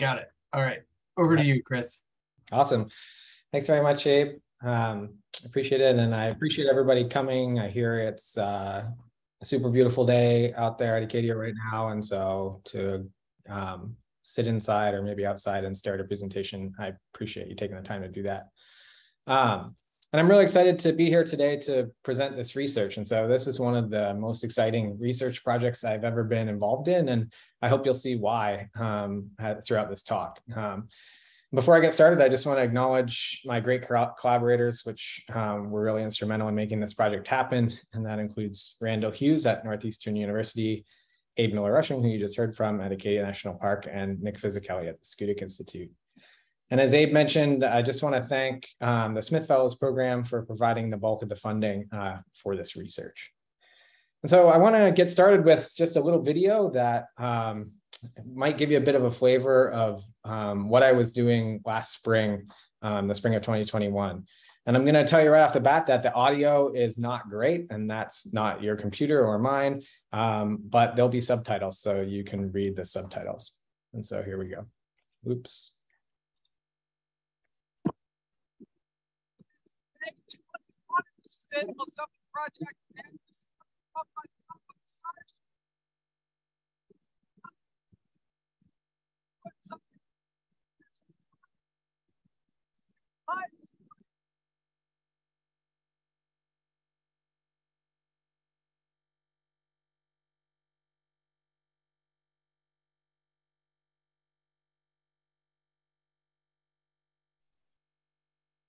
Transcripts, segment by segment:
Got it. All right. Over to you, Chris. Awesome. Thanks very much, Abe. Appreciate it. And I appreciate everybody coming. I hear it's a super beautiful day out there at Acadia right now. And so to sit inside or maybe outside and start a presentation, I appreciate you taking the time to do that. And I'm really excited to be here today to present this research. And so this is one of the most exciting research projects I've ever been involved in. And I hope you'll see why throughout this talk. Before I get started, I just want to acknowledge my great collaborators, which were really instrumental in making this project happen. And that includes Randall Hughes at Northeastern University, Abe Miller-Rushing, who you just heard from at Acadia National Park, and Nick Fisichella at the Schoodic Institute. And as Abe mentioned, I just want to thank the Smith Fellows Program for providing the bulk of the funding for this research. And so I want to get started with just a little video that might give you a bit of a flavor of what I was doing last spring, the spring of 2021. And I'm going to tell you right off the bat that the audio is not great, and that's not your computer or mine, but there'll be subtitles, so you can read the subtitles. And so here we go. Oops. Sustainable Summits Project and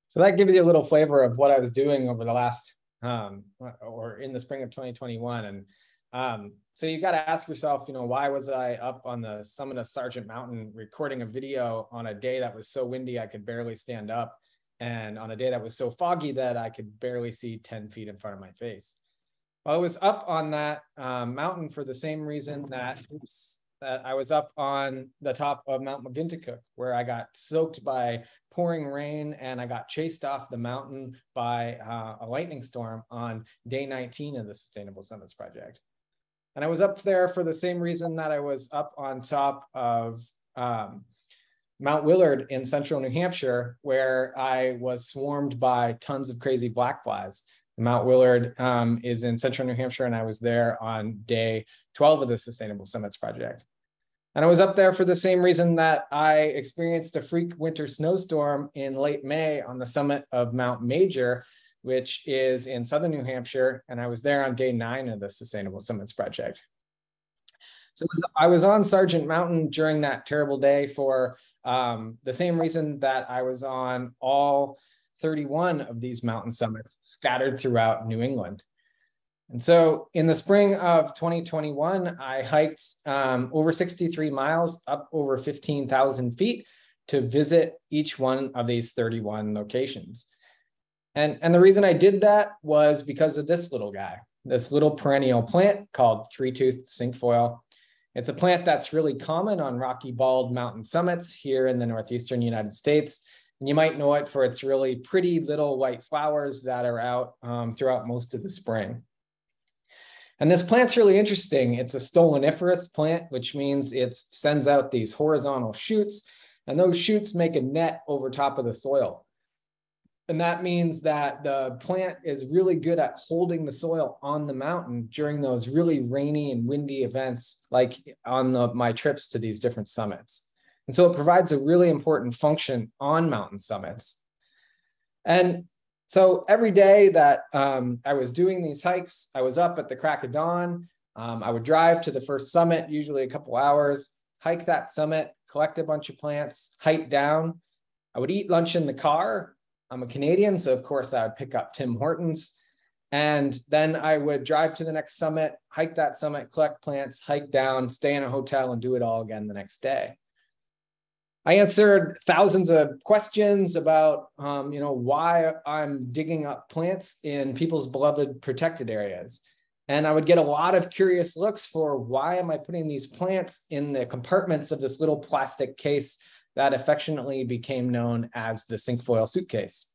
So that gives you a little flavor of what I was doing over the last, or in the spring of 2021. And so you got to ask yourself, why was I up on the summit of Sargent Mountain recording a video on a day that was so windy I could barely stand up, and on a day that was so foggy that I could barely see 10 feet in front of my face? Well, I was up on that mountain for the same reason that I was up on the top of Mount McGintycook, where I got soaked by pouring rain and I got chased off the mountain by a lightning storm on day 19 of the Sustainable Summits Project. And I was up there for the same reason that I was up on top of Mount Willard in central New Hampshire, where I was swarmed by tons of crazy black flies. Mount Willard is in central New Hampshire, and I was there on day 12 of the Sustainable Summits Project. And I was up there for the same reason that I experienced a freak winter snowstorm in late May on the summit of Mount Major, which is in southern New Hampshire. And I was there on day 9 of the Sustainable Summits Project. So I was on Sargent Mountain during that terrible day for the same reason that I was on all 31 of these mountain summits scattered throughout New England. And so in the spring of 2021, I hiked over 63 miles up over 15,000 feet to visit each one of these 31 locations. And the reason I did that was because of this little guy, this little perennial plant called three-toothed cinquefoil. It's a plant that's really common on rocky bald mountain summits here in the northeastern United States. And you might know it for its really pretty little white flowers that are out throughout most of the spring. And this plant's really interesting. It's a stoloniferous plant, which means it sends out these horizontal shoots, and those shoots make a net over top of the soil. And that means that the plant is really good at holding the soil on the mountain during those really rainy and windy events, like on my trips to these different summits. And so it provides a really important function on mountain summits. And so every day that I was doing these hikes, I was up at the crack of dawn. I would drive to the first summit, usually a couple hours, hike that summit, collect a bunch of plants, hike down. I would eat lunch in the car. I'm a Canadian, so of course I would pick up Tim Hortons. And then I would drive to the next summit, hike that summit, collect plants, hike down, stay in a hotel, and do it all again the next day. I answered thousands of questions about, why I'm digging up plants in people's beloved protected areas. And I would get a lot of curious looks for why am I putting these plants in the compartments of this little plastic case that affectionately became known as the cinquefoil suitcase.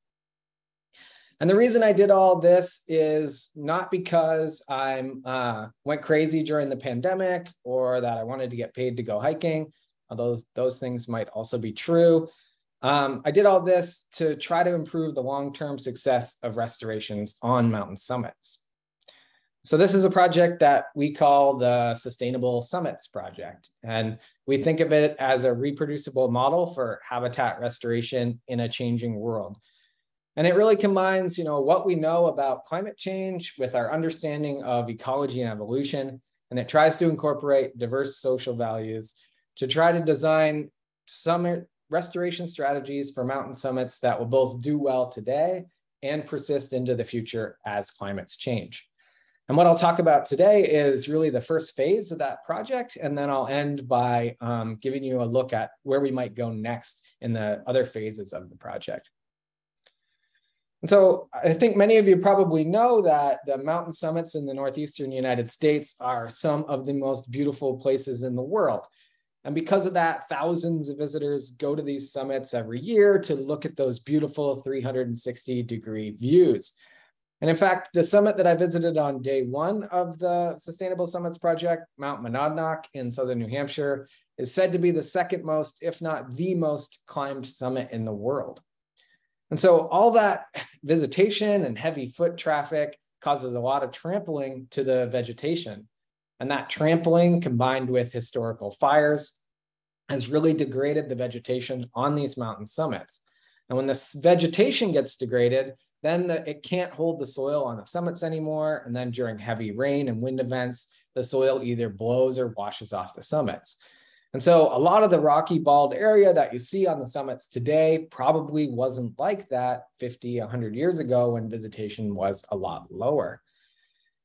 And the reason I did all this is not because I went crazy during the pandemic or that I wanted to get paid to go hiking. although those things might also be true. I did all this to try to improve the long-term success of restorations on mountain summits. So this is a project that we call the Sustainable Summits Project. And we think of it as a reproducible model for habitat restoration in a changing world. And it really combines, what we know about climate change with our understanding of ecology and evolution. And it tries to incorporate diverse social values to try to design summit restoration strategies for mountain summits that will both do well today and persist into the future as climates change. And what I'll talk about today is really the first phase of that project. And then I'll end by giving you a look at where we might go next in the other phases of the project. And so I think many of you probably know that the mountain summits in the northeastern United States are some of the most beautiful places in the world. And because of that, thousands of visitors go to these summits every year to look at those beautiful 360-degree views. And in fact, the summit that I visited on day one of the Sustainable Summits Project, Mount Monadnock in southern New Hampshire, is said to be the second most, if not the most climbed summit in the world. And so all that visitation and heavy foot traffic causes a lot of trampling to the vegetation. And that trampling combined with historical fires has really degraded the vegetation on these mountain summits. And when this vegetation gets degraded, then it can't hold the soil on the summits anymore. And then during heavy rain and wind events, the soil either blows or washes off the summits. And so a lot of the rocky bald area that you see on the summits today probably wasn't like that 50, 100 years ago when visitation was a lot lower.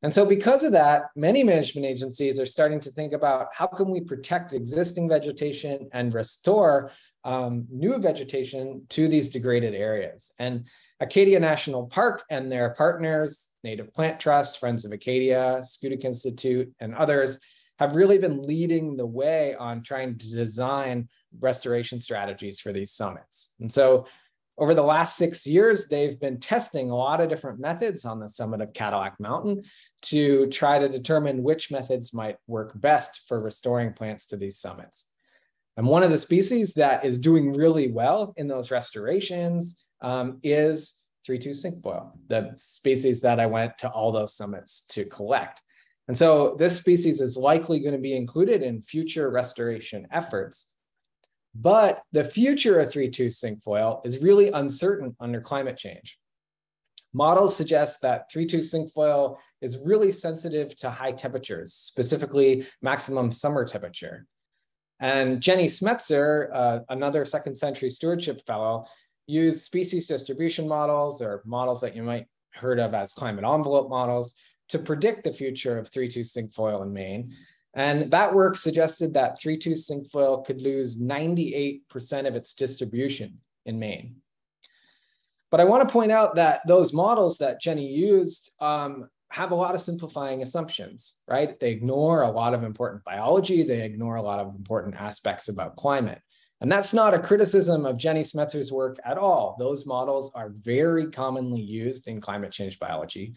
And so because of that, many management agencies are starting to think about how can we protect existing vegetation and restore new vegetation to these degraded areas. And Acadia National Park and their partners, Native Plant Trust, Friends of Acadia, Schoodic Institute, and others have really been leading the way on trying to design restoration strategies for these summits. And so over the last 6 years, they've been testing a lot of different methods on the summit of Cadillac Mountain to try to determine which methods might work best for restoring plants to these summits. And one of the species that is doing really well in those restorations is 3-2 cinquefoil, the species that I went to all those summits to collect. And so this species is likely going to be included in future restoration efforts. But the future of 3-2 cinquefoil is really uncertain under climate change. Models suggest that 3-2 cinquefoil is really sensitive to high temperatures, specifically maximum summer temperature. And Jenny Smetzer, another second century stewardship fellow, used species distribution models, or models that you might heard of as climate envelope models, to predict the future of 3-2 cinquefoil in Maine. And that work suggested that 3-2 cinquefoil could lose 98% of its distribution in Maine. But I want to point out that those models that Jenny used have a lot of simplifying assumptions, right? They ignore a lot of important biology. They ignore a lot of important aspects about climate. And that's not a criticism of Jenny Smetzer's work at all. Those models are very commonly used in climate change biology.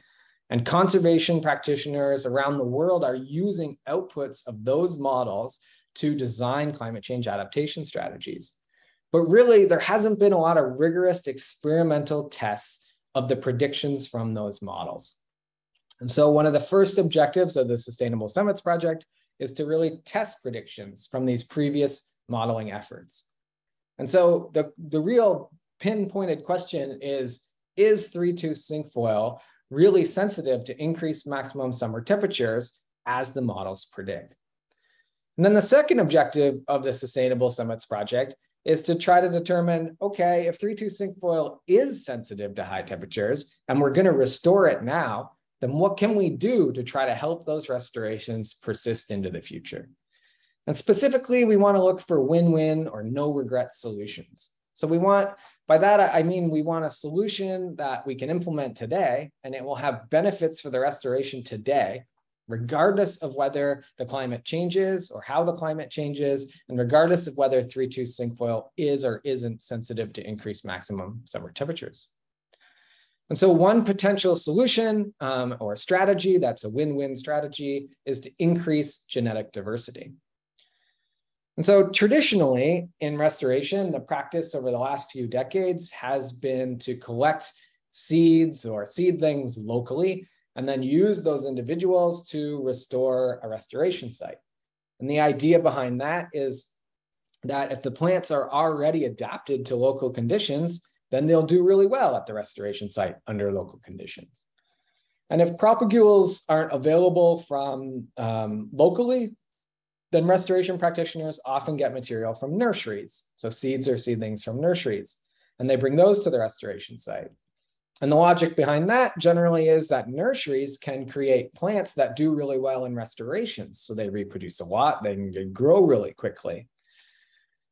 And conservation practitioners around the world are using outputs of those models to design climate change adaptation strategies. But really, there hasn't been a lot of rigorous experimental tests of the predictions from those models. And so one of the first objectives of the Sustainable Summits Project is to really test predictions from these previous modeling efforts. And so the real pinpointed question is 3-2 cinquefoil really sensitive to increased maximum summer temperatures as the models predict? And then the second objective of the Sustainable Summits Project is to try to determine, okay, if 3-2 cinquefoil is sensitive to high temperatures and we're going to restore it now, then what can we do to try to help those restorations persist into the future? And specifically, we want to look for win-win or no regret solutions. So by that, I mean, we want a solution that we can implement today, and it will have benefits for the restoration today, regardless of whether the climate changes or how the climate changes, and regardless of whether 3-2 cinquefoil is or isn't sensitive to increased maximum summer temperatures. And so one potential solution or strategy that's a win-win strategy is to increase genetic diversity. And so traditionally in restoration, the practice over the last few decades has been to collect seeds or seedlings locally and then use those individuals to restore a restoration site. And the idea behind that is that if the plants are already adapted to local conditions, then they'll do really well at the restoration site under local conditions. And if propagules aren't available from locally, then restoration practitioners often get material from nurseries. So seeds or seedlings from nurseries, and they bring those to the restoration site. And the logic behind that generally is that nurseries can create plants that do really well in restorations. So they reproduce a lot, they can grow really quickly.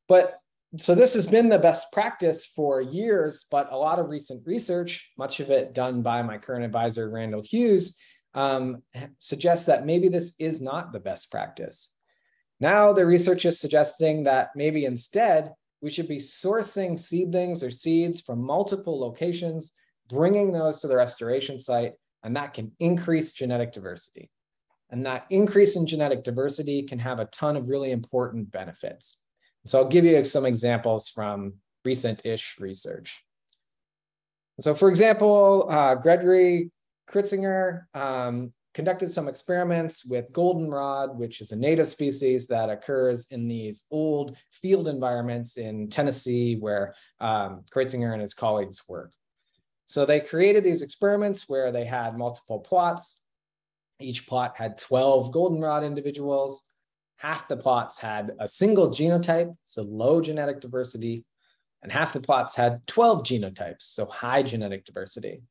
But so this has been the best practice for years, but a lot of recent research, much of it done by my current advisor, Randall Hughes, suggests that maybe this is not the best practice. Now the research is suggesting that maybe instead we should be sourcing seedlings or seeds from multiple locations, bringing those to the restoration site, and that can increase genetic diversity. And that increase in genetic diversity can have a ton of really important benefits. So I'll give you some examples from recent-ish research. So for example, Gregory Kritzinger conducted some experiments with goldenrod, which is a native species that occurs in these old field environments in Tennessee where Kritzinger and his colleagues work. So they created these experiments where they had multiple plots. Each plot had 12 goldenrod individuals. Half the plots had a single genotype, so low genetic diversity, and half the plots had 12 genotypes, so high genetic diversity.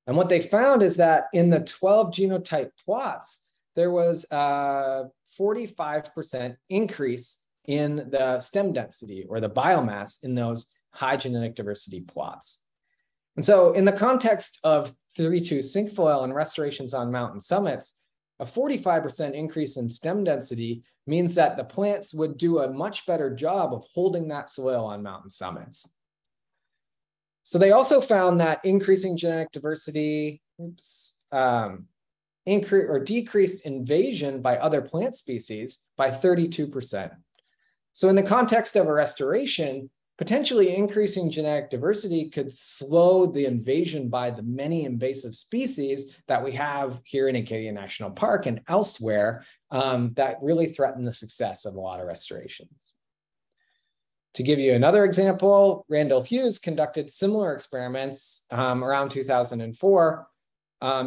And what they found is that in the 12 genotype plots, there was a 45% increase in the stem density or the biomass in those high genetic diversity plots. And so in the context of 32 cinquefoil and restorations on mountain summits, a 45% increase in stem density means that the plants would do a much better job of holding that soil on mountain summits. So they also found that increasing genetic diversity decreased invasion by other plant species by 32%. So in the context of a restoration, potentially increasing genetic diversity could slow the invasion by the many invasive species that we have here in Acadia National Park and elsewhere that really threaten the success of a lot of restorations. To give you another example, Randall Hughes conducted similar experiments around 2004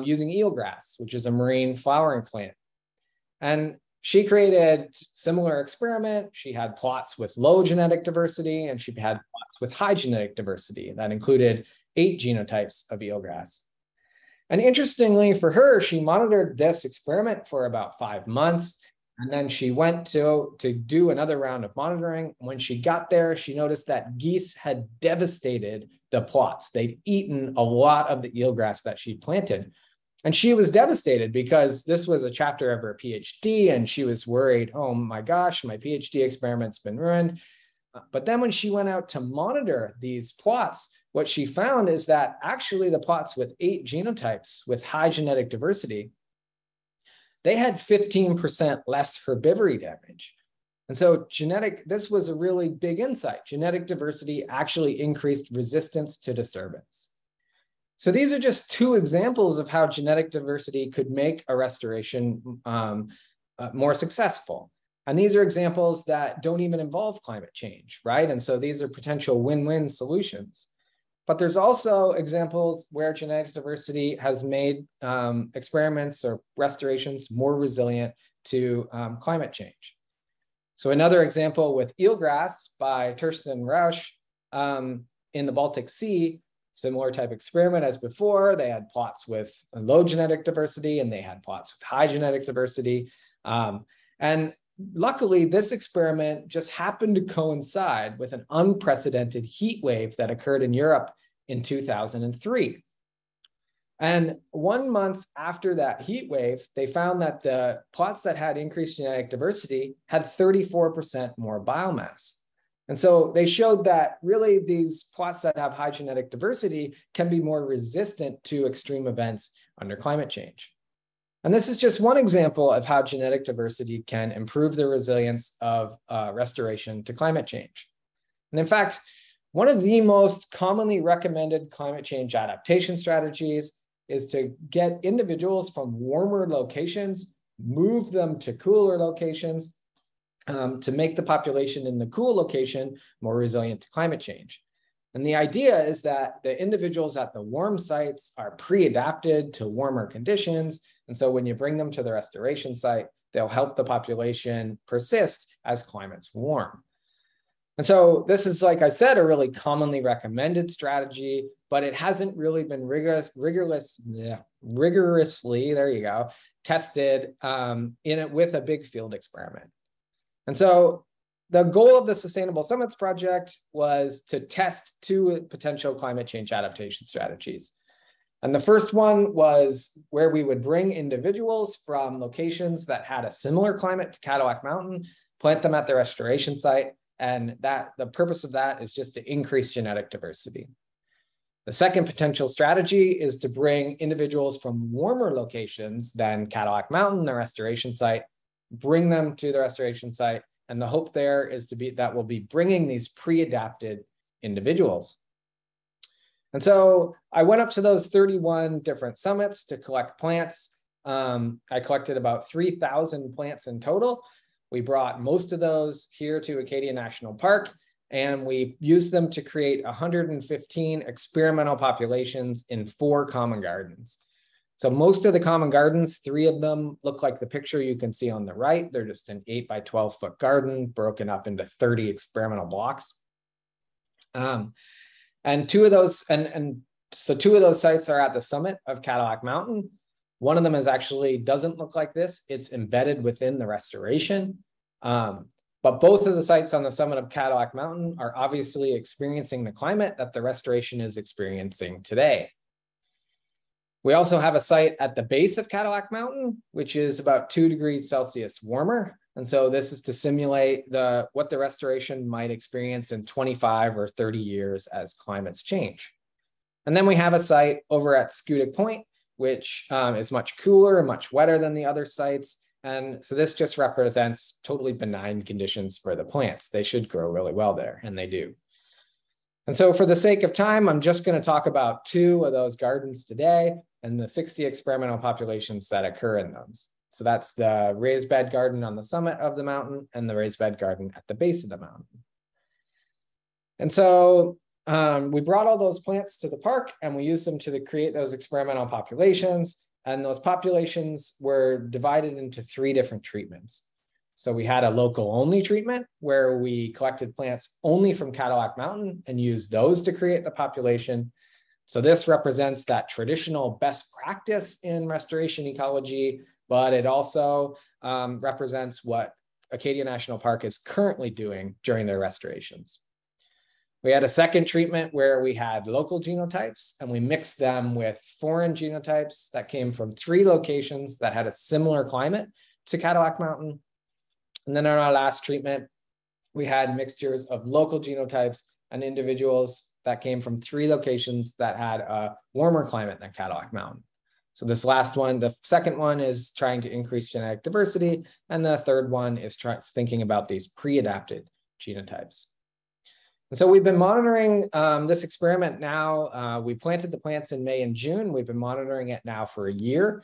using eelgrass, which is a marine flowering plant. And she created similar experiment. She had plots with low genetic diversity, and she had plots with high genetic diversity that included 8 genotypes of eelgrass. And interestingly for her, she monitored this experiment for about 5 months. And then she went to do another round of monitoring. When she got there, she noticed that geese had devastated the plots. They'd eaten a lot of the eelgrass that she planted. And she was devastated because this was a chapter of her PhD, and she was worried, oh my gosh, my PhD experiment's been ruined. But then when she went out to monitor these plots, what she found is that actually the plots with 8 genotypes with high genetic diversity, they had 15% less herbivory damage. And so this was a really big insight. Genetic diversity actually increased resistance to disturbance. So these are just 2 examples of how genetic diversity could make a restoration more successful. And these are examples that don't even involve climate change, right? And so these are potential win-win solutions. But there's also examples where genetic diversity has made experiments or restorations more resilient to climate change. So another example with eelgrass by Torsten Rausch in the Baltic Sea, similar type experiment as before. They had plots with low genetic diversity and they had plots with high genetic diversity. And luckily, this experiment just happened to coincide with an unprecedented heat wave that occurred in Europe in 2003. And 1 month after that heat wave, they found that the plots that had increased genetic diversity had 34% more biomass. And so they showed that really these plots that have high genetic diversity can be more resistant to extreme events under climate change. And this is just one example of how genetic diversity can improve the resilience of restoration to climate change. And in fact, one of the most commonly recommended climate change adaptation strategies is to get individuals from warmer locations, move them to cooler locations, to make the population in the cool location more resilient to climate change. And the idea is that the individuals at the warm sites are pre-adapted to warmer conditions. And so when you bring them to the restoration site, they'll help the population persist as climates warm. And so this is, like I said, a really commonly recommended strategy, but it hasn't really been rigorously, there you go, tested in it with a big field experiment. And so the goal of the Sustainable Summits Project was to test two potential climate change adaptation strategies. And the first one was where we would bring individuals from locations that had a similar climate to Cadillac Mountain, plant them at the restoration site, and the purpose of that is just to increase genetic diversity. The second potential strategy is to bring individuals from warmer locations than Cadillac Mountain, the restoration site, bring them to the restoration site. And the hope there is that we'll be bringing these pre-adapted individuals. And so I went up to those 31 different summits to collect plants. I collected about 3,000 plants in total. We brought most of those here to Acadia National Park, and we used them to create 115 experimental populations in 4 common gardens. So most of the common gardens, 3 of them look like the picture you can see on the right. They're just an 8 by 12 foot garden broken up into 30 experimental blocks. And 2 of those, so 2 of those sites are at the summit of Cadillac Mountain. One of them doesn't look like this. It's embedded within the restoration. But both of the sites on the summit of Cadillac Mountain are obviously experiencing the climate that the restoration is experiencing today. We also have a site at the base of Cadillac Mountain, which is about 2 degrees Celsius warmer. And so this is to simulate what the restoration might experience in 25 or 30 years as climates change. And then we have a site over at Scudic Point, which is much cooler and much wetter than the other sites. And so this just represents totally benign conditions for the plants. They should grow really well there, and they do. And so for the sake of time, I'm just going to talk about 2 of those gardens today and the 60 experimental populations that occur in those. So that's the raised bed garden on the summit of the mountain and the raised bed garden at the base of the mountain. And so we brought all those plants to the park and we used them to create those experimental populations. And those populations were divided into 3 different treatments. So we had a local only treatment where we collected plants only from Cadillac Mountain and used those to create the population. So this represents that traditional best practice in restoration ecology, but it also represents what Acadia National Park is currently doing during their restorations. We had a second treatment where we had local genotypes and we mixed them with foreign genotypes that came from 3 locations that had a similar climate to Cadillac Mountain. And then in our last treatment, we had mixtures of local genotypes and individuals that came from 3 locations that had a warmer climate than Cadillac Mountain. So this last one, the second one is trying to increase genetic diversity. And the third one is thinking about these pre-adapted genotypes. And so we've been monitoring this experiment now. We planted the plants in May and June. We've been monitoring it now for a year.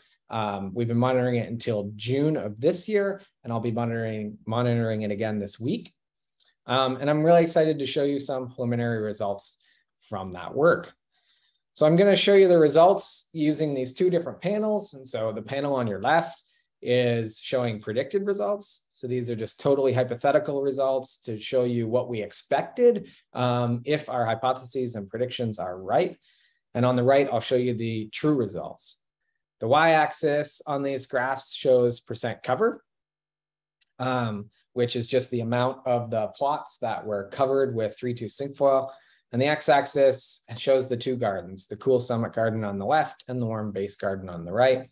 We've been monitoring it until June of this year, and I'll be monitoring it again this week. And I'm really excited to show you some preliminary results from that work. So I'm going to show you the results using these 2 different panels. And so the panel on your left is showing predicted results. So these are just totally hypothetical results to show you what we expected if our hypotheses and predictions are right. And on the right, I'll show you the true results. The y-axis on these graphs shows percent cover, which is just the amount of the plots that were covered with 3,2 cinquefoil. And the x-axis shows the 2 gardens, the cool summit garden on the left and the warm base garden on the right.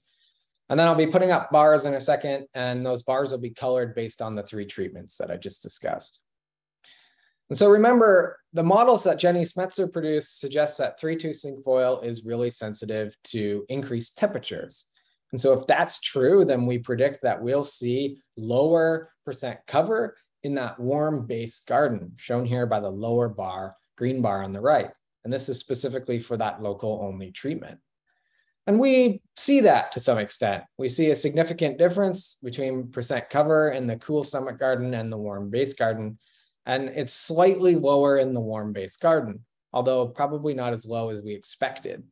And then I'll be putting up bars in a second, and those bars will be colored based on the 3 treatments that I just discussed. And so remember, the models that Jenny Smetzer produced suggest that 3,2 cinquefoil is really sensitive to increased temperatures. And so if that's true, then we predict that we'll see lower percent cover in that warm base garden, shown here by the lower bar, green bar on the right. And this is specifically for that local only treatment. And we see that to some extent. We see a significant difference between percent cover in the cool summit garden and the warm base garden. And it's slightly lower in the warm base garden, although probably not as low as we expected.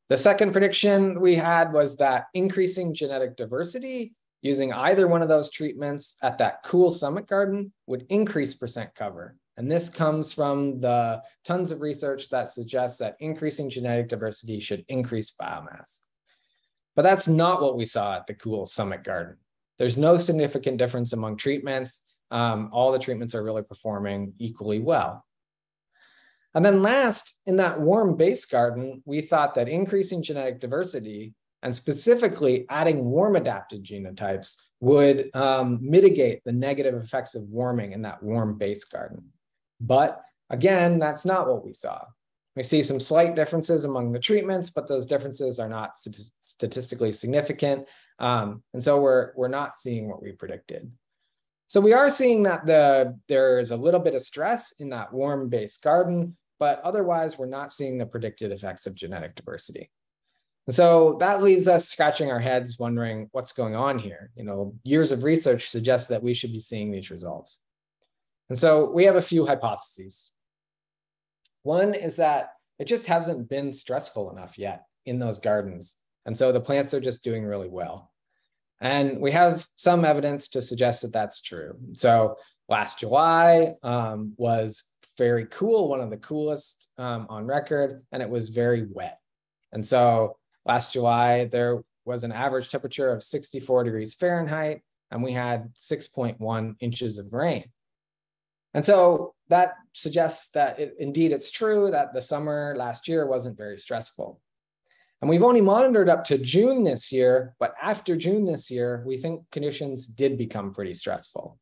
The second prediction we had was that increasing genetic diversity using either one of those treatments at that cool summit garden would increase percent cover. And this comes from the tons of research that suggests that increasing genetic diversity should increase biomass. But that's not what we saw at the cool summit garden. There's no significant difference among treatments. All the treatments are really performing equally well. And then last, in that warm base garden, we thought that increasing genetic diversity and specifically adding warm adapted genotypes would mitigate the negative effects of warming in that warm base garden. But again, that's not what we saw. We see some slight differences among the treatments, but those differences are not statistically significant. And so we're not seeing what we predicted. So we are seeing that there's a little bit of stress in that warm base garden, but otherwise we're not seeing the predicted effects of genetic diversity. And so that leaves us scratching our heads wondering what's going on here. Years of research suggest that we should be seeing these results. And so we have a few hypotheses. One is that it just hasn't been stressful enough yet in those gardens. And so the plants are just doing really well. And we have some evidence to suggest that that's true. So last July was very cool, one of the coolest on record, and it was very wet. And so last July, there was an average temperature of 64 degrees Fahrenheit, and we had 6.1 inches of rain. And so that suggests that indeed it's true that the summer last year wasn't very stressful. And we've only monitored up to June this year, but after June this year, we think conditions did become pretty stressful.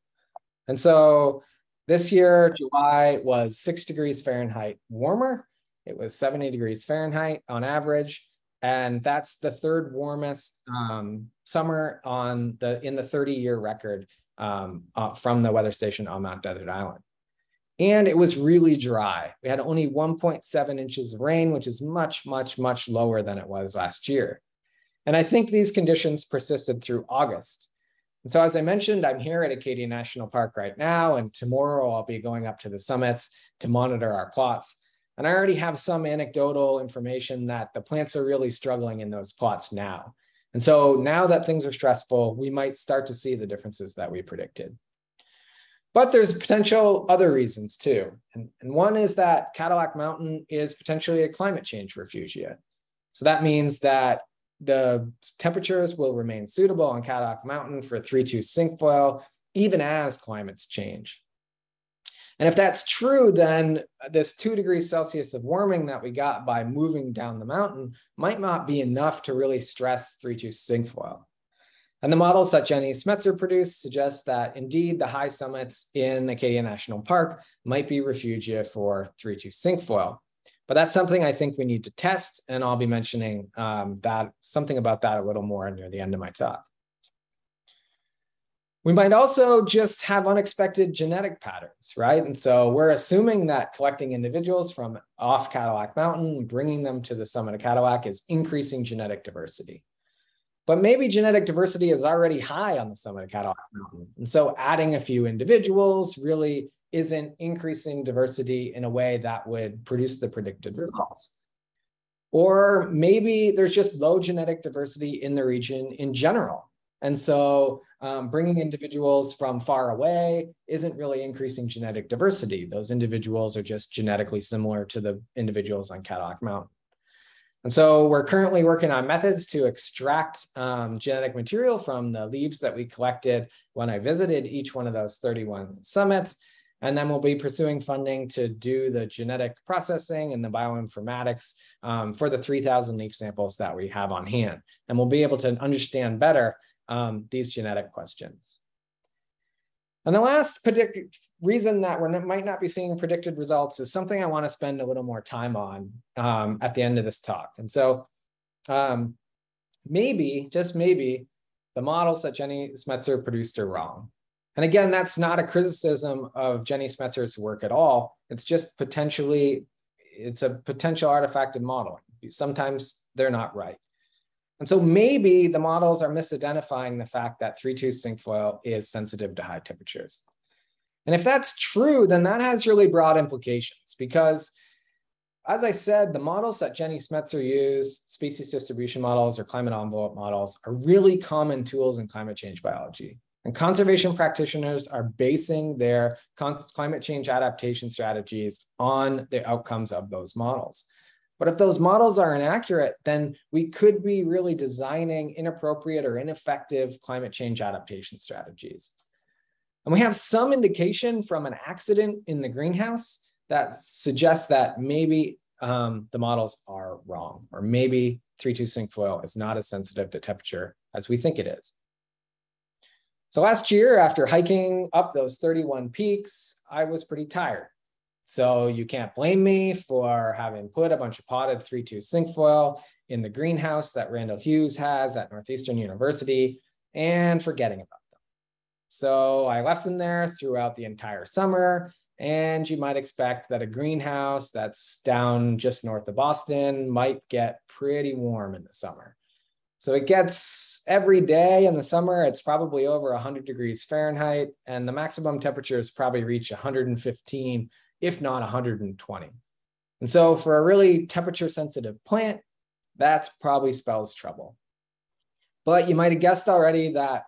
And so this year, July was 6 degrees Fahrenheit warmer. It was 70 degrees Fahrenheit on average. And that's the third warmest summer in the 30-year record from the weather station on Mount Desert Island. And it was really dry. We had only 1.7 inches of rain, which is much, much, much lower than it was last year. And I think these conditions persisted through August. And so as I mentioned, I'm here at Acadia National Park right now, and tomorrow I'll be going up to the summits to monitor our plots. And I already have some anecdotal information that the plants are really struggling in those plots now. And so now that things are stressful, we might start to see the differences that we predicted. But there's potential other reasons too. And one is that Cadillac Mountain is potentially a climate change refugia. So that means that the temperatures will remain suitable on Cadillac Mountain for 3-2 cinquefoil, even as climates change. And if that's true, then this 2 degrees Celsius of warming that we got by moving down the mountain might not be enough to really stress 3-2 cinquefoil. And the models that Jenny Smetzer produced suggest that indeed the high summits in Acadia National Park might be refugia for 3-2 cinquefoil. But that's something I think we need to test, and I'll be mentioning something about that a little more near the end of my talk. We might also just have unexpected genetic patterns, right? And so we're assuming that collecting individuals from off Cadillac Mountain, bringing them to the summit of Cadillac is increasing genetic diversity. But maybe genetic diversity is already high on the summit of Cadillac Mountain. And so adding a few individuals really isn't increasing diversity in a way that would produce the predicted results. Or maybe there's just low genetic diversity in the region in general. And so bringing individuals from far away isn't really increasing genetic diversity. Those individuals are just genetically similar to the individuals on Cadillac Mountain. And so we're currently working on methods to extract genetic material from the leaves that we collected when I visited each one of those 31 summits. And then we'll be pursuing funding to do the genetic processing and the bioinformatics for the 3,000 leaf samples that we have on hand. And we'll be able to understand better these genetic questions. And the last reason that we might not be seeing predicted results is something I want to spend a little more time on at the end of this talk. And so maybe, just maybe, the models that Jenny Smetzer produced are wrong. And again, that's not a criticism of Jenny Smetzer's work at all. It's just potentially, it's a potential artifact in modeling. Sometimes they're not right. And so maybe the models are misidentifying the fact that 3,2 cinquefoil is sensitive to high temperatures. And if that's true, then that has really broad implications because, as I said, the models that Jenny Smetzer used, species distribution models or climate envelope models, are really common tools in climate change biology. And conservation practitioners are basing their climate change adaptation strategies on the outcomes of those models. But if those models are inaccurate, then we could be really designing inappropriate or ineffective climate change adaptation strategies. And we have some indication from an accident in the greenhouse that suggests that maybe the models are wrong, or maybe 3,2 cinquefoil is not as sensitive to temperature as we think it is. So last year, after hiking up those 31 peaks, I was pretty tired. So you can't blame me for having put a bunch of potted 3,2 cinquefoil in the greenhouse that Randall Hughes has at Northeastern University and forgetting about them. So I left them there throughout the entire summer, and you might expect that a greenhouse that's down just north of Boston might get pretty warm in the summer. So it gets every day in the summer, it's probably over 100 degrees Fahrenheit, and the maximum temperatures probably reach 115, if not 120. And so for a really temperature sensitive plant, that's probably spells trouble. But you might have guessed already that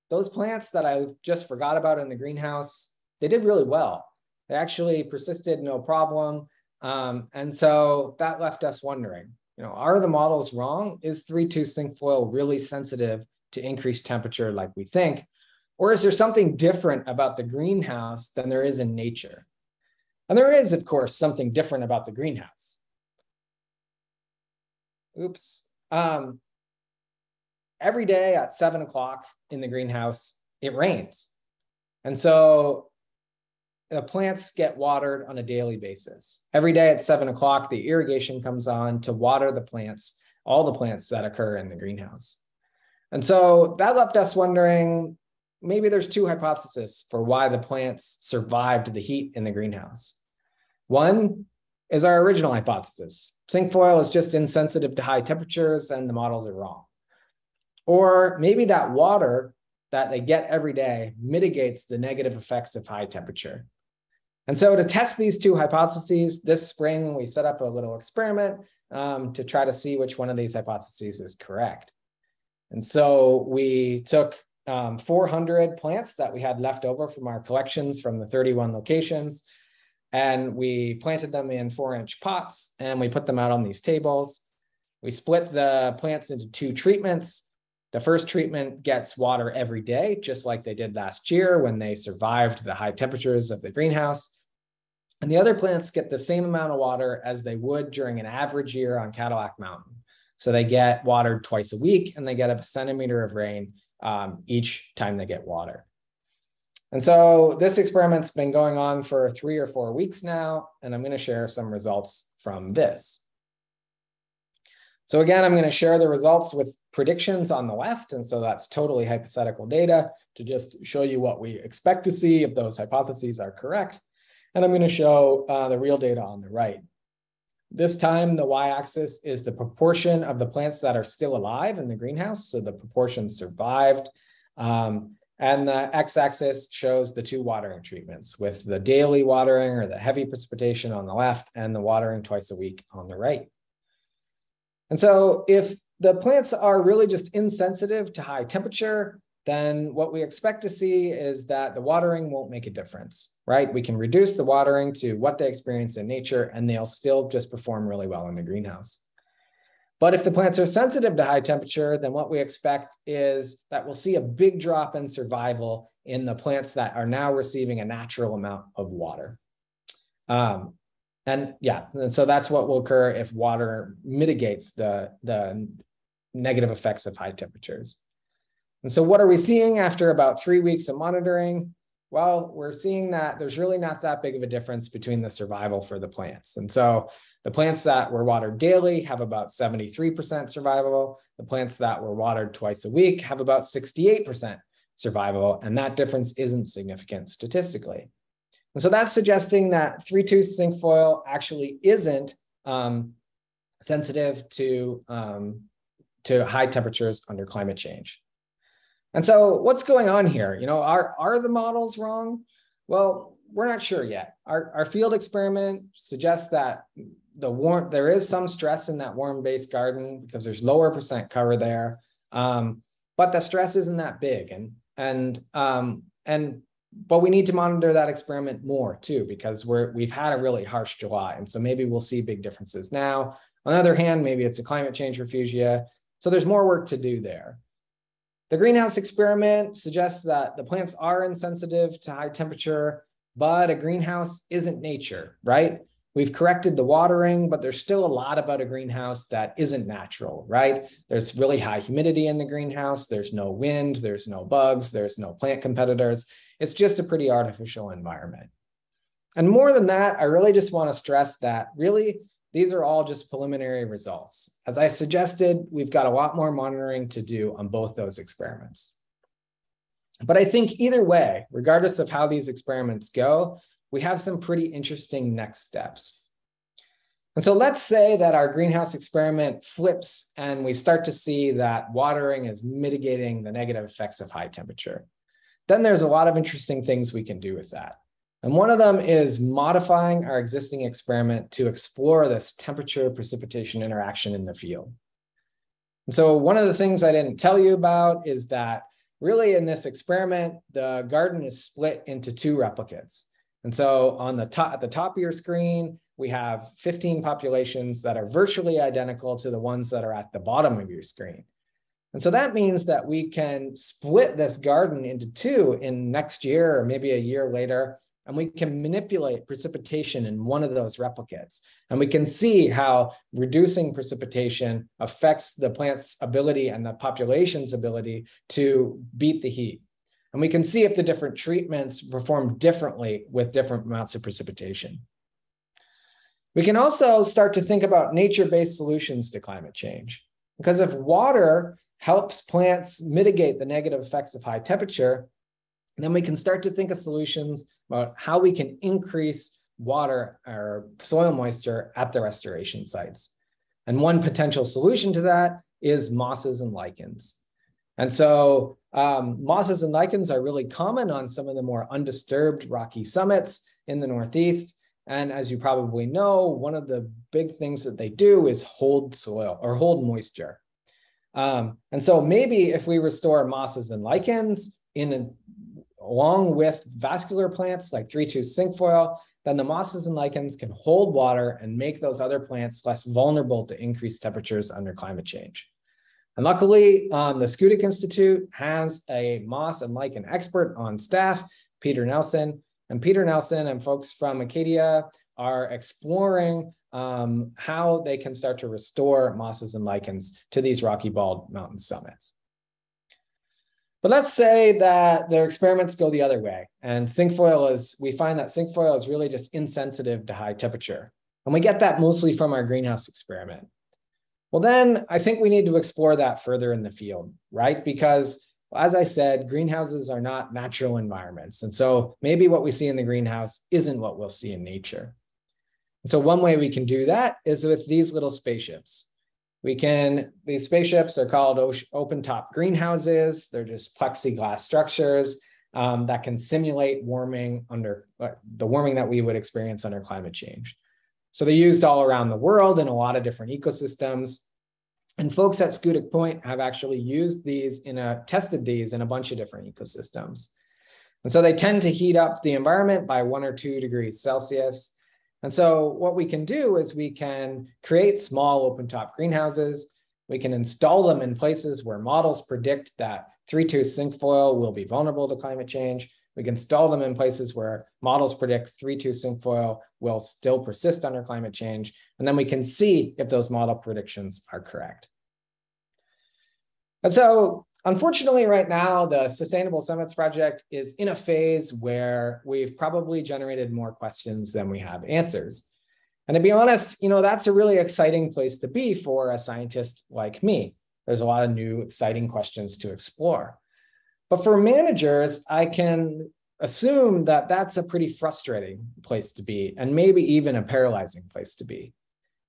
those plants that I just forgot about in the greenhouse, they did really well. They actually persisted no problem. And so that left us wondering, are the models wrong? Is 3,2 cinquefoil really sensitive to increased temperature like we think? Or is there something different about the greenhouse than there is in nature? And there is, of course, something different about the greenhouse. Oops. Every day at 7 o'clock in the greenhouse, it rains. And so the plants get watered on a daily basis. Every day at 7 o'clock, the irrigation comes on to water the plants, all the plants that occur in the greenhouse. And so that left us wondering, maybe there's two hypotheses for why the plants survived the heat in the greenhouse. One is our original hypothesis. Cinquefoil is just insensitive to high temperatures and the models are wrong. Or maybe that water that they get every day mitigates the negative effects of high temperature. And so to test these two hypotheses, this spring, we set up a little experiment to try to see which one of these hypotheses is correct. And so we took 400 plants that we had left over from our collections from the 31 locations, and we planted them in 4-inch pots, and we put them out on these tables. We split the plants into 2 treatments. The first treatment gets water every day, just like they did last year when they survived the high temperatures of the greenhouse. And the other plants get the same amount of water as they would during an average year on Cadillac Mountain. So they get watered twice a week, and they get a centimeter of rain each time they get water. And so this experiment's been going on for 3 or 4 weeks now, and I'm going to share some results from this. So again, I'm going to share the results with predictions on the left, and so that's totally hypothetical data to just show you what we expect to see if those hypotheses are correct. And I'm going to show the real data on the right. This time, the y-axis is the proportion of the plants that are still alive in the greenhouse, so the proportion survived. And the x-axis shows the 2 watering treatments with the daily watering or the heavy precipitation on the left and the watering twice a week on the right. And so if the plants are really just insensitive to high temperature, then what we expect to see is that the watering won't make a difference, right? We can reduce the watering to what they experience in nature, and they'll still just perform really well in the greenhouse. But if the plants are sensitive to high temperature, then what we expect is that we'll see a big drop in survival in the plants that are now receiving a natural amount of water. And so that's what will occur if water mitigates the negative effects of high temperatures. And so what are we seeing after about 3 weeks of monitoring? Well, we're seeing that there's really not that big of a difference between the survival for the plants. And so the plants that were watered daily have about 73% survival. The plants that were watered twice a week have about 68% survival, and that difference isn't significant statistically. And so that's suggesting that 3,2 cinquefoil actually isn't sensitive to high temperatures under climate change. And so what's going on here? Are the models wrong? Well, we're not sure yet. Our field experiment suggests that there is some stress in that warm-based garden because there's lower percent cover there, but the stress isn't that big. But we need to monitor that experiment more too, because we've had a really harsh July, and so maybe we'll see big differences now. On the other hand, maybe it's a climate change refugia, so there's more work to do there. The greenhouse experiment suggests that the plants are insensitive to high temperature, but a greenhouse isn't nature, right? We've corrected the watering, but there's still a lot about a greenhouse that isn't natural, right? There's really high humidity in the greenhouse. There's no wind, there's no bugs, there's no plant competitors. It's just a pretty artificial environment. And more than that, I really just want to stress that really, these are all just preliminary results. As I suggested, we've got a lot more monitoring to do on both those experiments. But I think either way, regardless of how these experiments go, we have some pretty interesting next steps. And so let's say that our greenhouse experiment flips and we start to see that watering is mitigating the negative effects of high temperature. Then there's a lot of interesting things we can do with that. And one of them is modifying our existing experiment to explore this temperature precipitation interaction in the field. And so one of the things I didn't tell you about is that really in this experiment, the garden is split into two replicates. And so at the top of your screen, we have 15 populations that are virtually identical to the ones that are at the bottom of your screen. And so that means that we can split this garden into two in next year or maybe a year later, and we can manipulate precipitation in one of those replicates. And we can see how reducing precipitation affects the plant's ability and the population's ability to beat the heat. And we can see if the different treatments perform differently with different amounts of precipitation. We can also start to think about nature-based solutions to climate change. Because if water helps plants mitigate the negative effects of high temperature, then we can start to think of solutions about how we can increase water or soil moisture at the restoration sites. And one potential solution to that is mosses and lichens. And so mosses and lichens are really common on some of the more undisturbed rocky summits in the Northeast. And as you probably know, one of the big things that they do is hold soil or hold moisture. And so maybe if we restore mosses and lichens along with vascular plants like 3,2 cinquefoil, then the mosses and lichens can hold water and make those other plants less vulnerable to increased temperatures under climate change. And luckily, the Schoodic Institute has a moss and lichen expert on staff, Peter Nelson. And Peter Nelson and folks from Acadia are exploring how they can start to restore mosses and lichens to these rocky bald mountain summits. But let's say that their experiments go the other way, and we find that cinquefoil is really just insensitive to high temperature. And we get that mostly from our greenhouse experiment. Well, then I think we need to explore that further in the field, right? Because as I said, greenhouses are not natural environments. And so maybe what we see in the greenhouse isn't what we'll see in nature. And so one way we can do that is with these little spaceships. These spaceships are called open top greenhouses. They're just plexiglass structures that can simulate warming under the warming that we would experience under climate change. So they're used all around the world in a lot of different ecosystems. And folks at Schoodic Point have actually used tested these in a bunch of different ecosystems. And so they tend to heat up the environment by 1 or 2 degrees Celsius. And so what we can do is we can create small open top greenhouses. We can install them in places where models predict that 3,2 cinquefoil will be vulnerable to climate change. We can install them in places where models predict 3,2 cinquefoil will still persist under climate change. And then we can see if those model predictions are correct. And so unfortunately, right now, the Sustainable Summits Project is in a phase where we've probably generated more questions than we have answers. And to be honest, that's a really exciting place to be for a scientist like me. there's a lot of new exciting questions to explore. But for managers, I can assume that that's a pretty frustrating place to be, and maybe even a paralyzing place to be.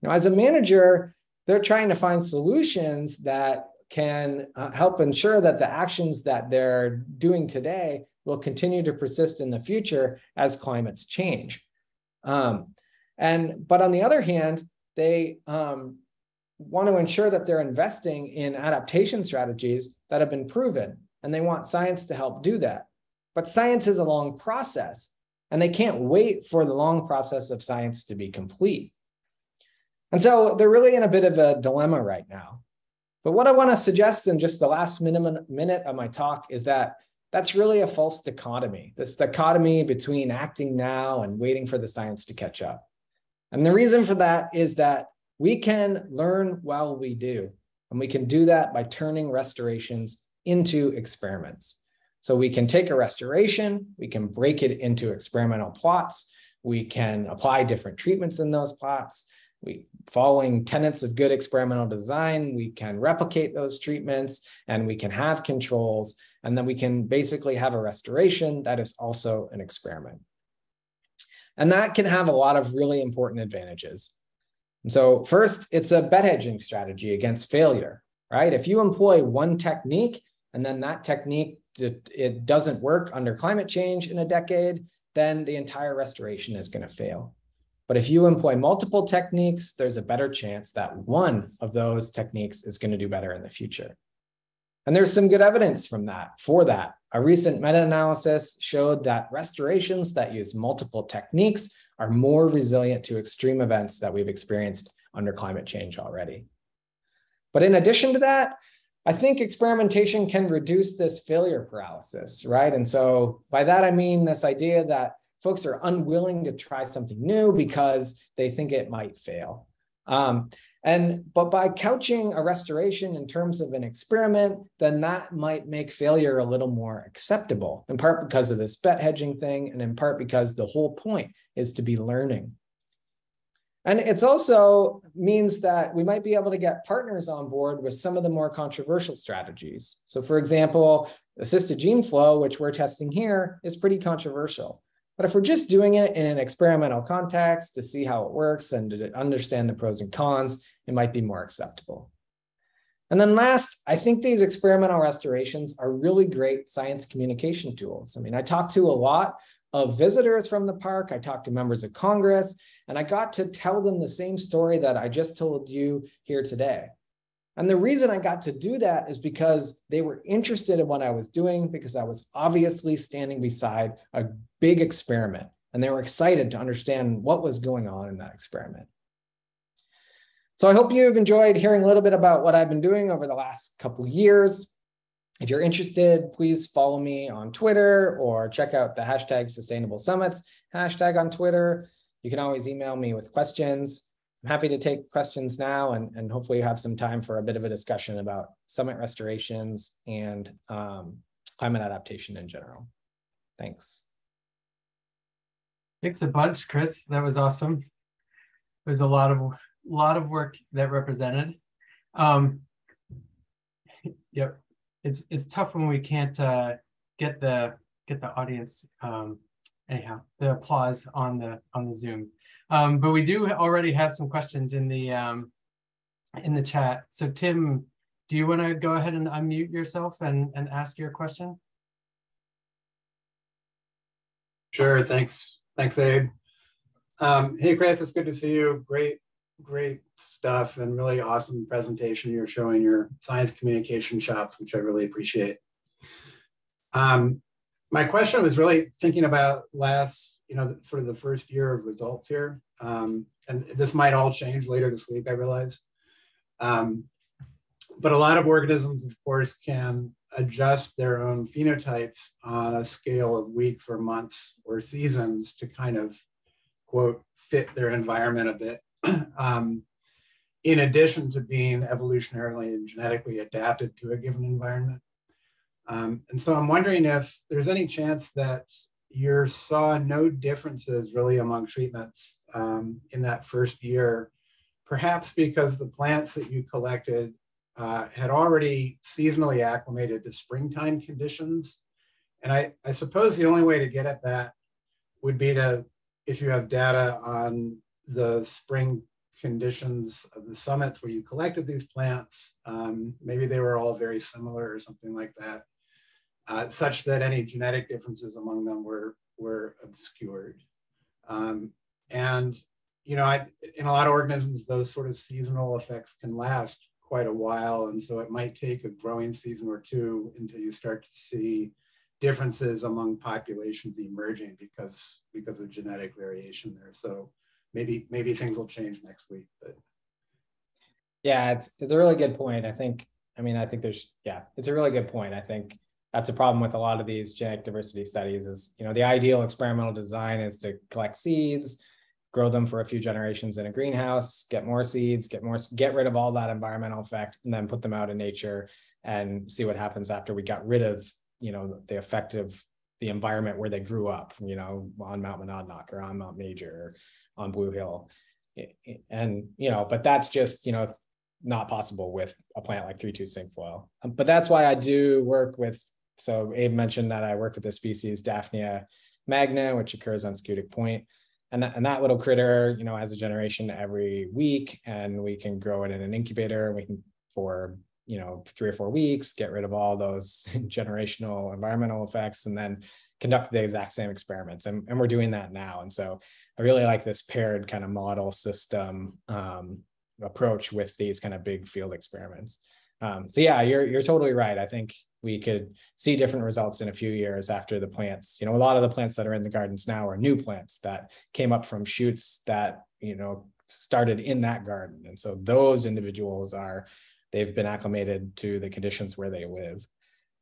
Now, as a manager, they're trying to find solutions that can help ensure that the actions that they're doing today will continue to persist in the future as climates change. But on the other hand, they want to ensure that they're investing in adaptation strategies that have been proven, and they want science to help do that. But science is a long process, and they can't wait for the long process of science to be complete. And so they're really in a bit of a dilemma right now. But what I want to suggest in just the last minute of my talk is that that's really a false dichotomy, this dichotomy between acting now and waiting for the science to catch up. And the reason for that is that we can learn while we do, and we can do that by turning restorations into experiments. So we can take a restoration, we can break it into experimental plots, we can apply different treatments in those plots. Following tenets of good experimental design, we can replicate those treatments, and we can have controls, and then we can basically have a restoration that is also an experiment. And that can have a lot of really important advantages. And so first, it's a bet hedging strategy against failure, right? If you employ one technique, and then that technique, it doesn't work under climate change in a decade, then the entire restoration is going to fail. But if you employ multiple techniques, there's a better chance that one of those techniques is going to do better in the future. And there's some good evidence for that. A recent meta-analysis showed that restorations that use multiple techniques are more resilient to extreme events that we've experienced under climate change already. But in addition to that, I think experimentation can reduce this failure paralysis, right? And so by that, I mean this idea that folks are unwilling to try something new because they think it might fail. But by couching a restoration in terms of an experiment, then that might make failure a little more acceptable, in part because of this bet hedging thing, and in part because the whole point is to be learning. And it's also means that we might be able to get partners on board with some of the more controversial strategies. So for example, assisted gene flow, which we're testing here, is pretty controversial. But if we're just doing it in an experimental context to see how it works and to understand the pros and cons, it might be more acceptable. And then last, I think these experimental restorations are really great science communication tools. I mean, I talked to a lot of visitors from the park. I talked to members of Congress, and I got to tell them the same story that I just told you here today. And the reason I got to do that is because they were interested in what I was doing, because I was obviously standing beside a big experiment, and they were excited to understand what was going on in that experiment. So I hope you've enjoyed hearing a little bit about what I've been doing over the last couple of years. If you're interested, please follow me on Twitter or check out the hashtag Sustainable Summits hashtag on Twitter. You can always email me with questions. I'm happy to take questions now, and hopefully you have some time for a bit of a discussion about summit restorations and climate adaptation in general. Thanks. Thanks a bunch, Chris. That was awesome. There's a lot of work that represented. Yep, it's tough when we can't get the audience. Anyhow, the applause on the Zoom. But we do already have some questions in the chat. So Tim, do you want to go ahead and unmute yourself and ask your question? Sure. Thanks, Abe. Hey, Chris, it's good to see you. Great stuff and really awesome presentation. You're showing your science communication chops, which I really appreciate. My question was really thinking about sort of the first year of results here. And this might all change later this week, I realize. But a lot of organisms, of course, can adjust their own phenotypes on a scale of weeks or months or seasons to kind of, quote, fit their environment a bit. In addition to being evolutionarily and genetically adapted to a given environment. And so I'm wondering if there's any chance that you saw no differences really among treatments in that first year, perhaps because the plants that you collected had already seasonally acclimated to springtime conditions. And I suppose the only way to get at that would be to, if you have data on the spring conditions of the summits where you collected these plants, maybe they were all very similar or something like that, such that any genetic differences among them were obscured. And you know, in a lot of organisms, those sort of seasonal effects can last quite a while. And so it might take a growing season or two until you start to see differences among populations emerging because of genetic variation there. So maybe things will change next week. But yeah, it's a really good point. I think it's a really good point. I think that's a problem with a lot of these genetic diversity studies is, you know, the ideal experimental design is to collect seeds, grow them for a few generations in a greenhouse, get more seeds, get rid of all that environmental effect, and then put them out in nature and see what happens after we got rid of, you know, the effect of the environment where they grew up, you know, on Mount Monadnock or on Mount Major or on Blue Hill. And, you know, but that's just, you know, not possible with a plant like 3,2 cinquefoil. But that's why I do work with, so Abe mentioned that I work with the species Daphnia magna, which occurs on Scutic Point. And that little critter, you know, has a generation every week, and we can grow it in an incubator. We can, for, you know, 3 or 4 weeks, get rid of all those generational environmental effects, and then conduct the exact same experiments. And we're doing that now. And so I really like this paired kind of model system approach with these kind of big field experiments. So yeah, you're totally right. I think we could see different results in a few years after the plants. You know, a lot of the plants that are in the gardens now are new plants that came up from shoots that, you know, started in that garden. And so those individuals they've been acclimated to the conditions where they live.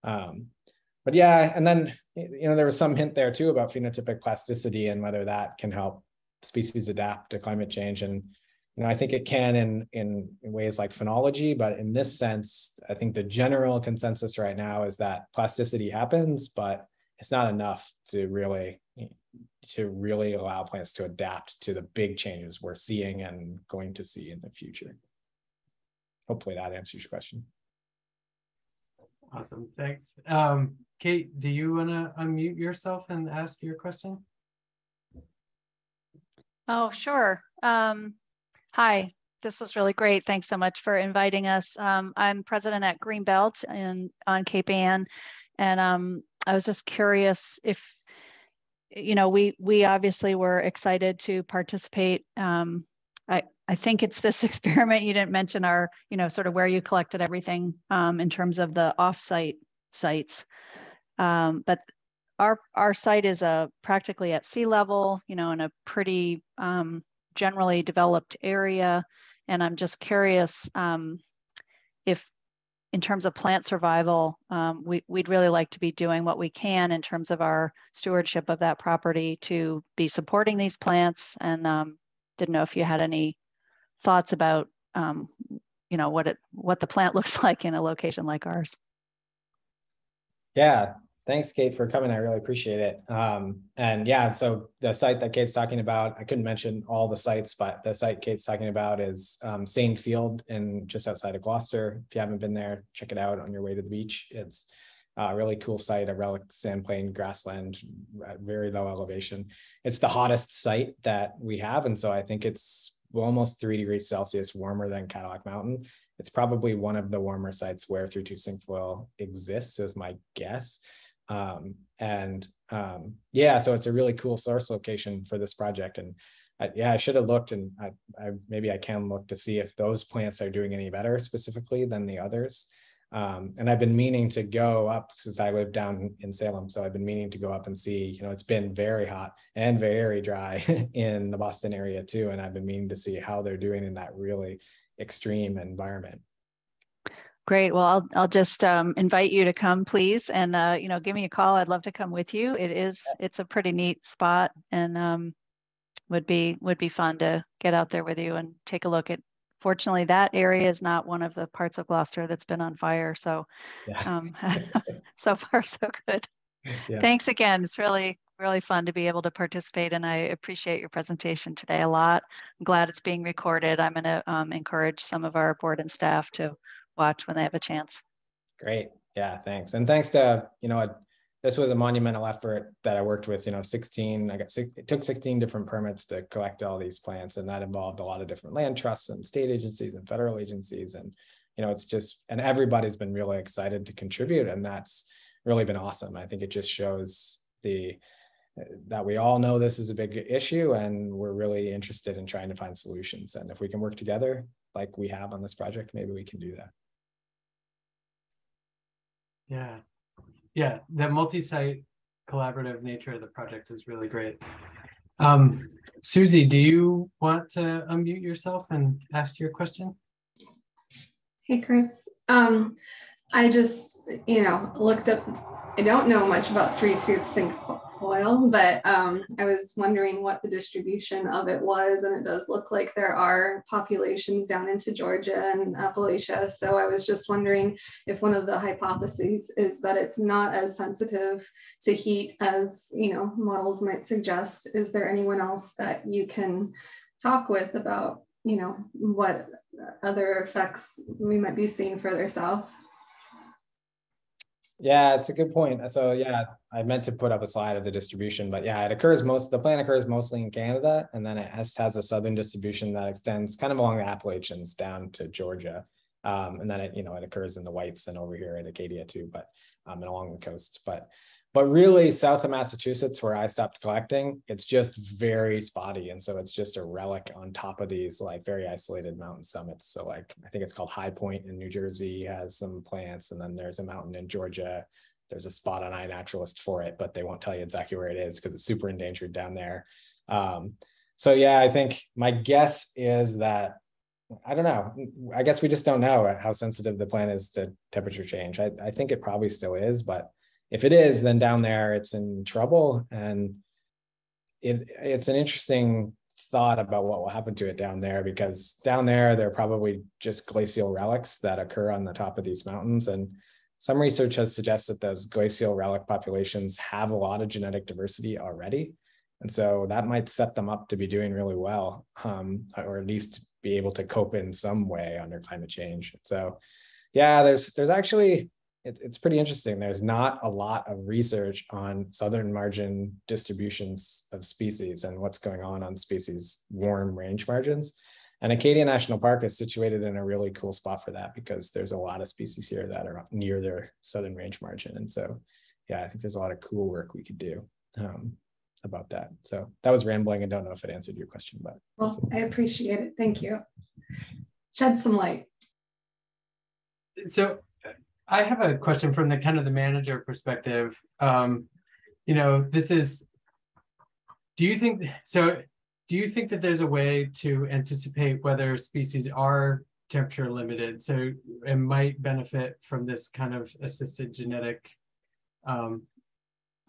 But yeah, and then, you know, there was some hint there too about phenotypic plasticity and whether that can help species adapt to climate change. And, you know, I think it can in ways like phenology, but in this sense, I think the general consensus right now is that plasticity happens, but it's not enough to really allow plants to adapt to the big changes we're seeing and going to see in the future. Hopefully that answers your question. Awesome, thanks. Kate, do you want to unmute yourself and ask your question? Oh, sure. Hi, this was really great. Thanks so much for inviting us. I'm president at Greenbelt on Cape Ann, and I was just curious if, you know, we obviously were excited to participate. I think it's this experiment. You didn't mention our, you know, sort of where you collected everything in terms of the offsite sites, but our site is practically at sea level, you know, in a pretty generally developed area. And I'm just curious if, in terms of plant survival, we'd really like to be doing what we can in terms of our stewardship of that property to be supporting these plants. And didn't know if you had any thoughts about, you know, what the plant looks like in a location like ours. Yeah. Thanks, Kate, for coming. I really appreciate it. And yeah, so the site that Kate's talking about, I couldn't mention all the sites, but the site Kate's talking about is Seine Field just outside of Gloucester. If you haven't been there, check it out on your way to the beach. It's a really cool site, a relic sandplain grassland at very low elevation. It's the hottest site that we have. And so I think it's almost 3 degrees Celsius warmer than Cadillac Mountain. It's probably one of the warmer sites where 3,2 cinquefoil exists, is my guess. Yeah, so it's a really cool source location for this project. And I should have looked, and maybe I can look to see if those plants are doing any better specifically than the others. And I've been meaning to go up, since I live down in Salem. So I've been meaning to go up and see, you know, it's been very hot and very dry in the Boston area too. And I've been meaning to see how they're doing in that really extreme environment. Great. Well, I'll just invite you to come, please, and you know, give me a call. I'd love to come with you. It's a pretty neat spot, and would be fun to get out there with you and take a look at. Fortunately, that area is not one of the parts of Gloucester that's been on fire. So, Yeah. so far so good. Yeah. Thanks again. It's really fun to be able to participate, and I appreciate your presentation today a lot. I'm glad it's being recorded. I'm going to encourage some of our board and staff to watch when they have a chance. Great. Yeah, thanks. And thanks to, this was a monumental effort that I worked with, 16, it took 16 different permits to collect all these plants. And that involved a lot of different land trusts and state agencies and federal agencies. And, it's just, and everybody's been really excited to contribute. And that's really been awesome. I think it just shows that we all know this is a big issue and we're really interested in trying to find solutions. And if we can work together like we have on this project, maybe we can do that. Yeah, the multi-site collaborative nature of the project is really great. Susie, do you want to unmute yourself and ask your question? Hey, Chris. I just, looked up, I don't know much about three-tooth cinquefoil, but I was wondering what the distribution of it was. And it does look like there are populations down into Georgia and Appalachia. So I was just wondering if one of the hypotheses is that it's not as sensitive to heat as, models might suggest. Is there anyone else that you can talk with about, what other effects we might be seeing further south? Yeah, it's a good point. So yeah, I meant to put up a slide of the distribution, but yeah, the plant occurs mostly in Canada, and then it has a southern distribution that extends kind of along the Appalachians down to Georgia. And then it occurs in the Whites and over here in Acadia too, but and along the coast. But really south of Massachusetts, where I stopped collecting, it's just very spotty. And so it's just a relic on top of these like very isolated mountain summits. So like, I think it's called High Point in New Jersey has some plants. And then there's a mountain in Georgia. There's a spot on iNaturalist for it, but they won't tell you exactly where it is because it's super endangered down there. So yeah, I think my guess is that, I don't know, I guess we just don't know how sensitive the plant is to temperature change. I think it probably still is, but if it is, then down there it's in trouble. And it's an interesting thought about what will happen to it down there, because down there, they're probably just glacial relics that occur on the top of these mountains. And some research has suggested those glacial relic populations have a lot of genetic diversity already. And so that might set them up to be doing really well, or at least be able to cope in some way under climate change. So yeah, there's actually, it's pretty interesting. There's not a lot of research on southern margin distributions of species and what's going on species warm range margins. And Acadia National Park is situated in a really cool spot for that, because there's a lot of species here that are near their southern range margin. And so, yeah, I think there's a lot of cool work we could do about that. So that was rambling. I don't know if it answered your question, but. Well, I appreciate it. Thank you. Shed some light. So I have a question from the kind of the manager perspective. This is, do you think that there's a way to anticipate whether species are temperature limited, so it might benefit from this kind of assisted genetic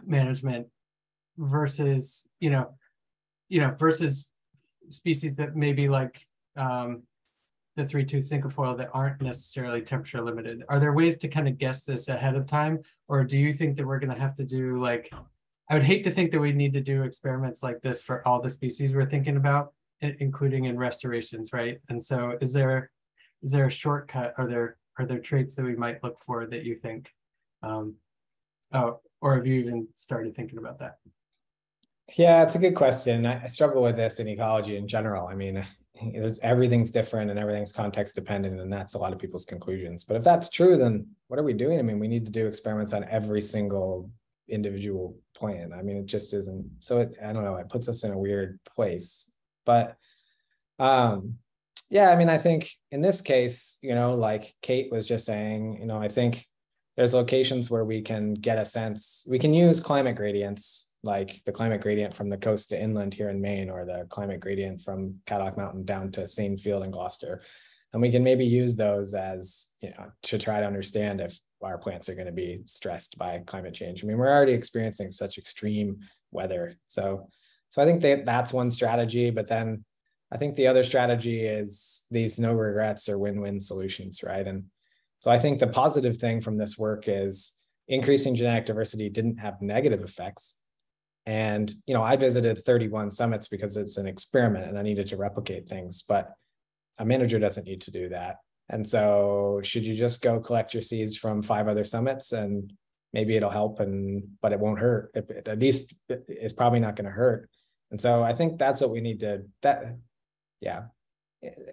management versus, versus species that maybe like the three-tooth cinquefoil that aren't necessarily temperature limited? Are there ways to kind of guess this ahead of time? Or do you think that we're going to have to do I would hate to think that we need to do experiments like this for all the species we're thinking about, including in restorations, right? And so is there a shortcut? Are there traits that we might look for that you think, or have you even started thinking about that? Yeah, it's a good question. I struggle with this in ecology in general. I mean, everything's different and everything's context dependent, and that's a lot of people's conclusions. But if that's true, then what are we doing? I mean, we need to do experiments on every single individual plant. I mean, it just isn't. So I don't know, it puts us in a weird place. But yeah, I mean, I think in this case, like Kate was just saying, I think there's locations where we can get a sense, we can use climate gradients, like the climate gradient from the coast to inland here in Maine, or the climate gradient from Cadillac Mountain down to Seine Field in Gloucester. And we can maybe use those as, to try to understand if our plants are going to be stressed by climate change. I mean, we're already experiencing such extreme weather. So I think that's one strategy, but then I think the other strategy is these no regrets or win-win solutions, right? And so I think the positive thing from this work is increasing genetic diversity didn't have negative effects. And, I visited 31 summits because it's an experiment and I needed to replicate things, but a manager doesn't need to do that. And so should you just go collect your seeds from 5 other summits, and maybe it'll help, but it won't hurt. At least it's probably not going to hurt. And so I think that's what we need to,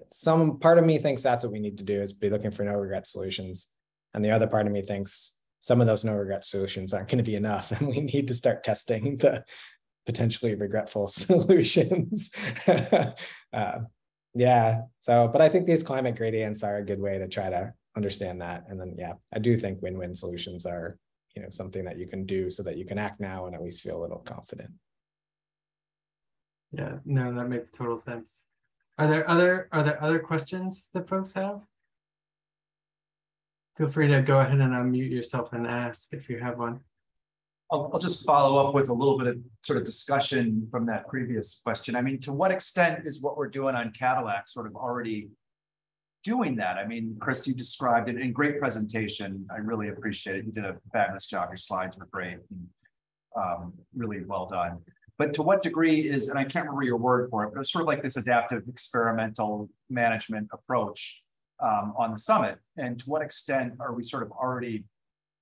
some part of me thinks that's what we need to do, is be looking for no regret solutions. And the other part of me thinks some of those no regret solutions aren't going to be enough, and we need to start testing the potentially regretful solutions. But I think these climate gradients are a good way to try to understand that. And then, I do think win-win solutions are, something that you can do so that you can act now and at least feel a little confident. Yeah, no, that makes total sense. Are there other questions that folks have? Feel free to go ahead and unmute yourself and ask if you have one. I'll just follow up with a little bit of sort of discussion from that previous question. I mean, to what extent is what we're doing on Cadillac sort of already doing that? I mean, Chris, you described it in great presentation. I really appreciate it. You did a fabulous job. Your slides were great. And, really well done. But to what degree is, and I can't remember your word for it, but it's sort of like this adaptive experimental management approach on the summit. And to what extent are we sort of already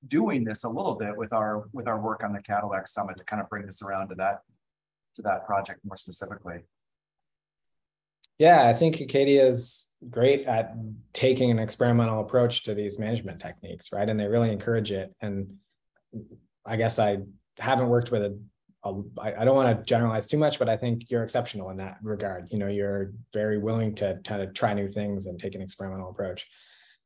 doing this a little bit with our work on the Cadillac Summit to kind of bring this around to that project more specifically? Yeah, I think Acadia is great at taking an experimental approach to these management techniques, right? And they really encourage it. And I guess I haven't worked with I don't want to generalize too much, but I think you're exceptional in that regard. You're very willing to kind of try new things and take an experimental approach.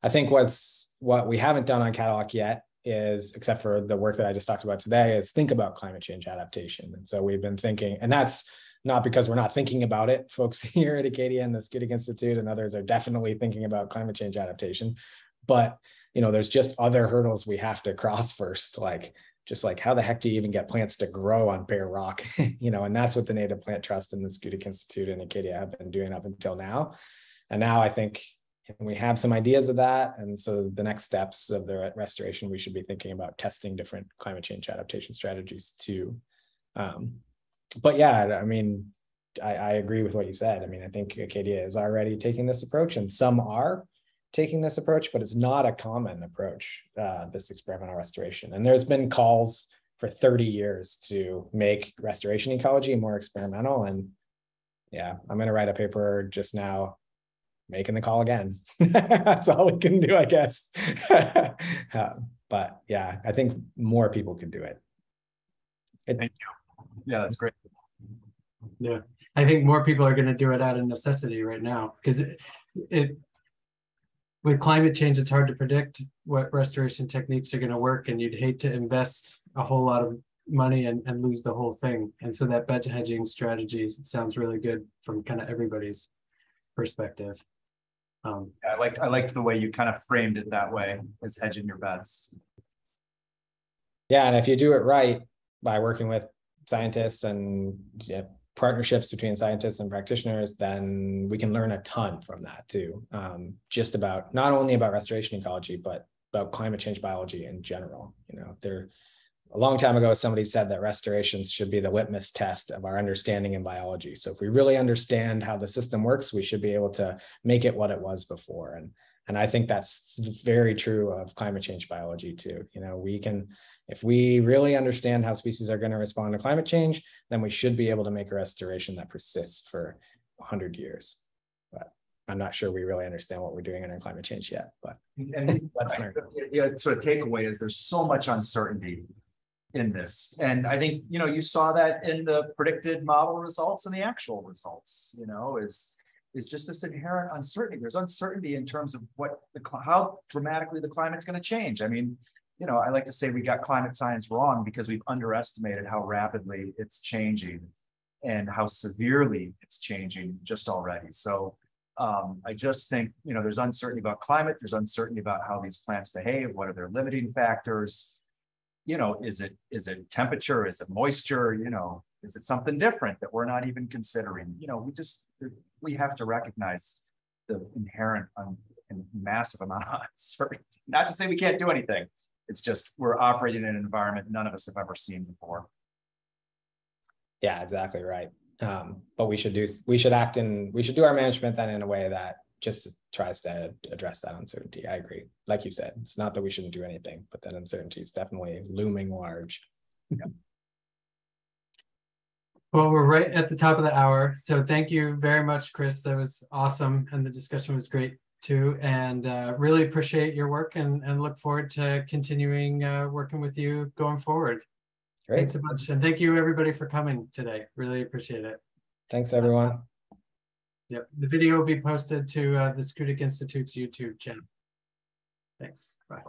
I think what we haven't done on Cadillac yet is, except for the work that I just talked about today, is think about climate change adaptation. And so we've been thinking, and that's not because we're not thinking about it. Folks here at Acadia and the Scudic Institute and others are definitely thinking about climate change adaptation. But, there's just other hurdles we have to cross first, like how the heck do you even get plants to grow on bare rock? And that's what the Native Plant Trust and the Scudic Institute and Acadia have been doing up until now. And now I think we have some ideas of that. And so the next steps of the restoration, we should be thinking about testing different climate change adaptation strategies too. But yeah, I mean, I agree with what you said. I mean, I think Acadia is already taking this approach, and some are taking this approach, but it's not a common approach, this experimental restoration. And there's been calls for 30 years to make restoration ecology more experimental. And yeah, I'm going to write a paper just now making the call again. That's all we can do, I guess. But yeah, I think more people could do it. Thank you. Yeah, that's great. Yeah, I think more people are going to do it out of necessity right now, because with climate change, it's hard to predict what restoration techniques are going to work, and you'd hate to invest a whole lot of money and lose the whole thing. And so that bed hedging strategy sounds really good from kind of everybody's perspective. I liked the way you kind of framed it that way, as hedging your bets. Yeah, and if you do it right by working with scientists and partnerships between scientists and practitioners, then we can learn a ton from that too. Just about, not only about restoration ecology, but about climate change biology in general. A long time ago, somebody said that restorations should be the litmus test of our understanding in biology. So if we really understand how the system works, we should be able to make it what it was before. And I think that's very true of climate change biology too. If we really understand how species are going to respond to climate change, then we should be able to make a restoration that persists for 100 years. But I'm not sure we really understand what we're doing in our climate change yet. But let's learn. Sort of takeaway is there's so much uncertainty in this, and I think you saw that in the predicted model results and the actual results. Is just this inherent uncertainty. There's uncertainty in terms of how dramatically the climate's going to change. I mean, I like to say we got climate science wrong because we've underestimated how rapidly it's changing and how severely it's changing just already. So I just think, there's uncertainty about climate. There's uncertainty about how these plants behave. What are their limiting factors? Is it temperature? Is it moisture? Is it something different that we're not even considering? We have to recognize the inherent and massive amount of uncertainty. Not to say we can't do anything. It's just we're operating in an environment none of us have ever seen before. Yeah, exactly right. But we should do our management then in a way that just tries to address that uncertainty. I agree. Like you said, it's not that we shouldn't do anything, but that uncertainty is definitely looming large. Yeah. Well, we're right at the top of the hour. So thank you very much, Chris. That was awesome. And the discussion was great too. And really appreciate your work and look forward to continuing working with you going forward. Great. Thanks so much. And thank you everybody for coming today. Really appreciate it. Thanks everyone. Yep. The video will be posted to the Schoodic Institute's YouTube channel. Thanks. Bye.